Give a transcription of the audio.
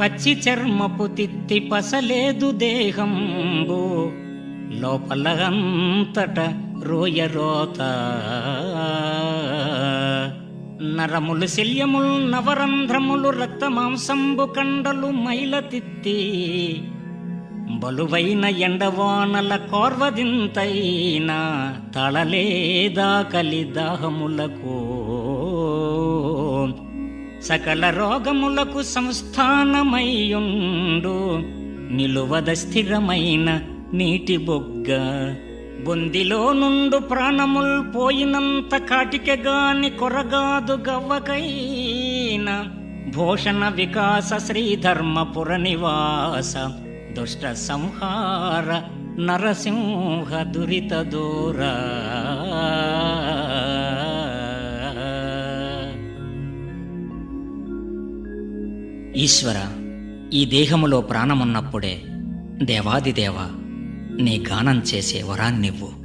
పచ్చి చర్మపు తిత్తి పసలేదు దేహంబు, లోపల అంతట రోయరోత. నరములు శల్యములు నవరంధ్రములు రక్తమాంసంబు కండలు మైల తిత్తి, బలువైన ఎండవానల కోర్వదింతైన తళలేదా కలిదాహములకు. సకల రోగములకు సంస్థానమయ్యుండు నిలువద స్థిరమైన నీటి బొగ్గ. బొందిలో నుండు ప్రాణముల్ పోయినంత కాటికెగాని కొరగాదు గవ్వకైన. భూషణ వికాస శ్రీధర్మపుర నివాస దుష్ట సంహార నరసింహ దురిత దూర. ఈశ్వర, ఈ దేహములో ప్రాణమున్నప్పుడే దేవాదిదేవ నీ గానం చేసే వరాన్నివ్వు.